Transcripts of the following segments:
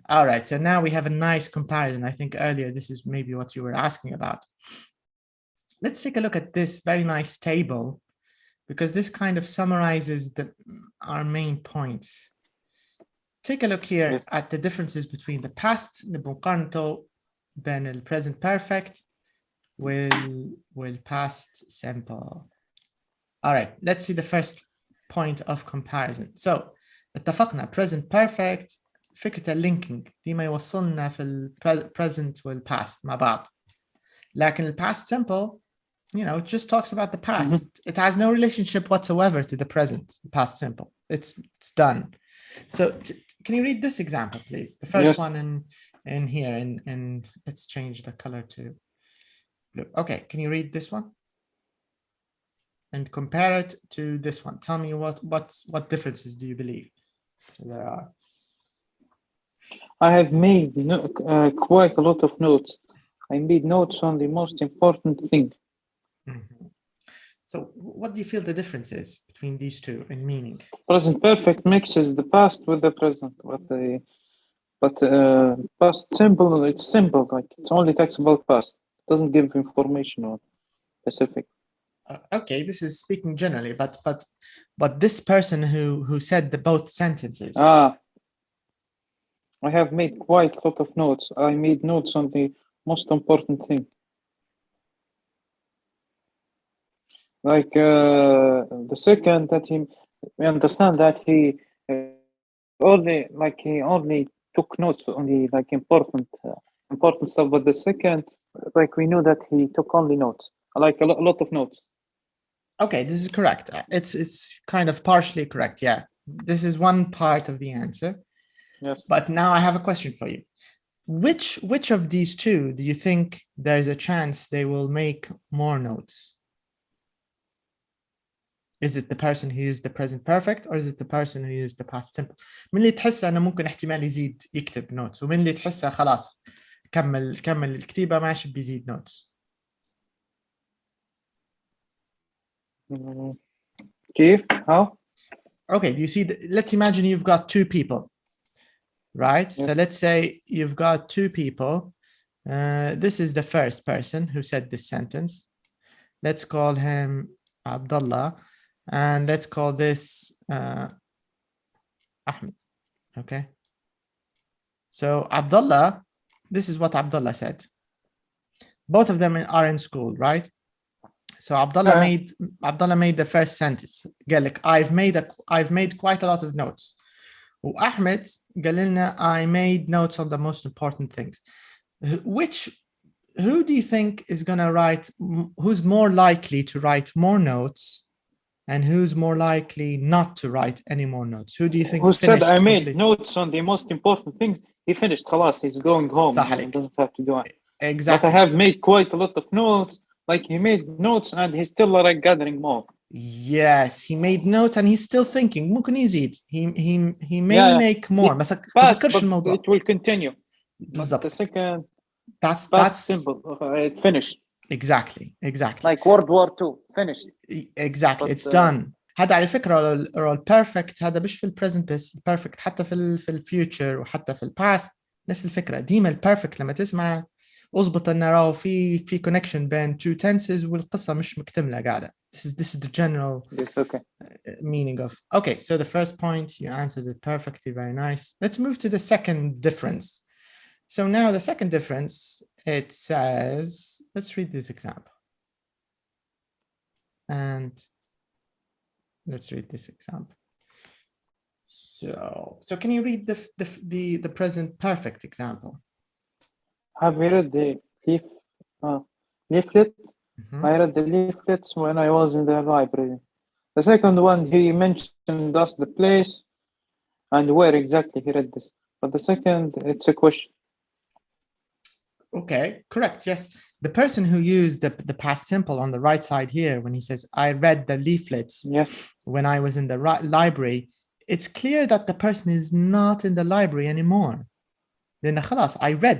All right, so now we have a nice comparison. I think earlier this is maybe what you were asking about. Let's take a look at this very nice table, because this kind of summarizes our main points. Take a look here Yes. at the differences between the past, نقارنته بين the present perfect with past simple. All right, let's see the first point of comparison. So اتفقنا present perfect فكرة linking ديما يوصلنا في ال present والpast مع بعض. لكن ال past simple, you know, it just talks about the past. It has no relationship whatsoever to the present, past simple. It's done. So can you read this example, please? The first Yes. one in here, and let's change the color to blue. Okay, can you read this one? And compare it to this one. Tell me what differences do you believe there are? I have made quite a lot of notes. I made notes on the most important thing. Mm-hmm. So what do you feel the difference is between these two in meaning? Present perfect mixes the past with the present, but past simple, it's simple, like it only talks about past. It doesn't give information on specific. Okay, this is speaking generally, but this person who said the both sentences. I have made quite a lot of notes. I made notes on the most important thing. Like the second that we understand that he only took notes on the like important stuff, but the second, like we knew that he took only notes, like a lot of notes. Okay, this is correct. It's kind of partially correct. Yeah, this is one part of the answer. Yes. But now I have a question for you. Which of these two do you think there's a chance they will make more notes? Is it the person who used the present perfect, or is it the person who used the past simple? من اللي تحسه انه ممكن احتمال يزيد يكتب notes، ومن اللي تحسه خلاص كمل الكتيبة ماشي بيزيد notes. كيف؟ How? Okay, do you see? Let's imagine you've got two people, right? Yes. So let's say you've got two people. This is the first person who said this sentence. Let's call him Abdullah, and let's call this Ahmed. Okay. So Abdullah, this is what Abdullah said. Both of them are in school, right? So Abdullah made the first sentence. قال لك I've made quite a lot of notes. وأحمد قال لنا I made notes on the most important things. Who do you think is going to write, who's more likely to write more notes, and who's more likely not to write any more notes? Who do you think Who said I made complete? notes on the most important things? He finished. خلاص, he's going home. He doesn't have to do it. Exactly. But I have made quite a lot of notes. Like he made notes and he's still like gathering more. Yes, he made notes and he's still thinking. ممكن يزيد. He may make more. But it will continue. But the second, that's simple. It finished. Exactly. Like World War II, finished. Exactly, it's done. هذا على فكرة البيرفكت هذا مش في البريزنت بس، البيرفكت حتى في الفيوتشر وحتى في الباست نفس الفكرة. ديما البيرفكت لما تسمع اضبط انه راهو في connection بين two tenses والقصة مش مكتملة قاعدة. This is the general meaning of. Okay, so the first point you answered it perfectly, very nice. Let's move to the second difference. So now the second difference, it says, let's read this example. And let's read this example. So can you read the present perfect example? Have you read the leaflet? I read the leaflets when I was in the library. The second one, he mentioned us the place and where exactly he read this. But the second, it's a question. Okay, correct. Yes, the person who used the past simple on the right side here, when he says I read the leaflets when I was in the library, it's clear that the person is not in the library anymore. Then خلاص, I read.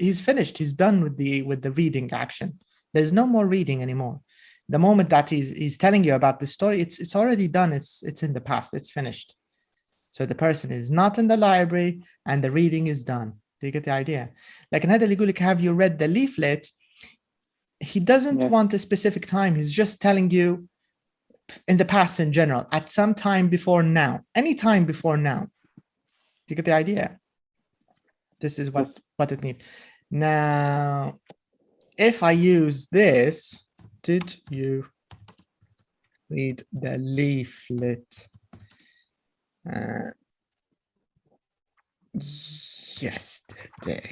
He's finished. He's done with the reading action. There's no more reading anymore. The moment that he's telling you about the story, it's already done. It's in the past. It's finished. So the person is not in the library and the reading is done. Do you get the idea? لكن هذا اللي يقول لك have you read the leaflet? He doesn't Yes. want a specific time. He's just telling you in the past in general, at some time before now, any time before now. Do you get the idea? This is what it means. Now, if I use this, did you read the leaflet? Yesterday.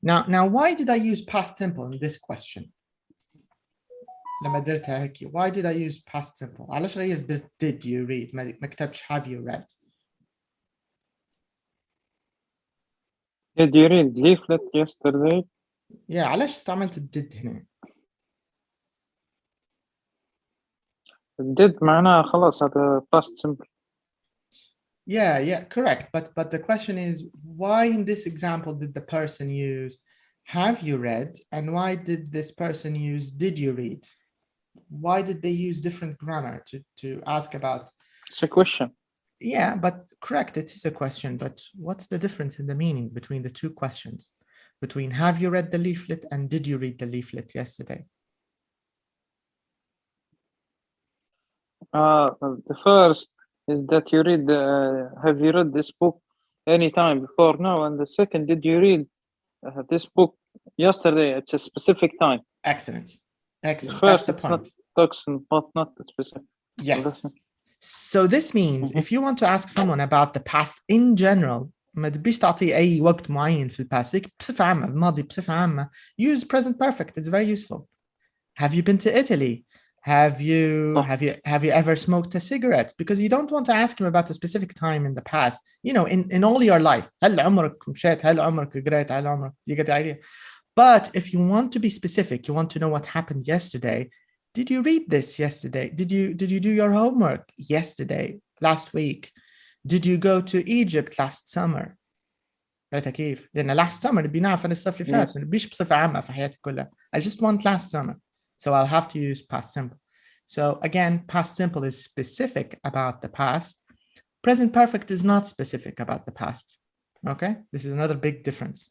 Now, why did I use past simple in this question? لما درتها هيك. Why did I use past simple? علاش غير did you read ما كتبتش have you read? Did you read leaflet yesterday? Yeah, علاش استعملت did هنا؟ did معناها خلاص هذا past simple. Yeah, correct. But the question is, why in this example did the person use have you read, and why did this person use did you read? Why did they use different grammar to ask about? It's a question. Yeah, but correct, it is a question, but what's the difference in the meaning between the two questions? Between have you read the leaflet and did you read the leaflet yesterday? The first is that you read have you read this book any time before now, and the second, did you read this book yesterday? It's a specific time. Excellent. The first, that's the point. Not specific. Yes. So this means if you want to ask someone about the past in general, ما تبيش تعطي أي وقت معين في الباست. بصفة عامة الماضي بصفة عامة. Use present perfect. It's very useful. Have you been to Italy? Have you ever smoked a cigarette? Because you don't want to ask him about a specific time in the past. You know, in all your life. هل عمرك مشيت؟ هل عمرك قريت؟ هل عمرك? You get the idea. But if you want to be specific, you want to know what happened yesterday. Did you read this yesterday? Did you do your homework yesterday, last week? Did you go to Egypt last summer? عرفت كيف؟ لأن last summer نبي نعرف عن الصف اللي فات، ما نبيش بصفة عامة في حياتي كلها. I just want last summer. So I'll have to use past simple. So again, past simple is specific about the past. Present perfect is not specific about the past. Okay? This is another big difference.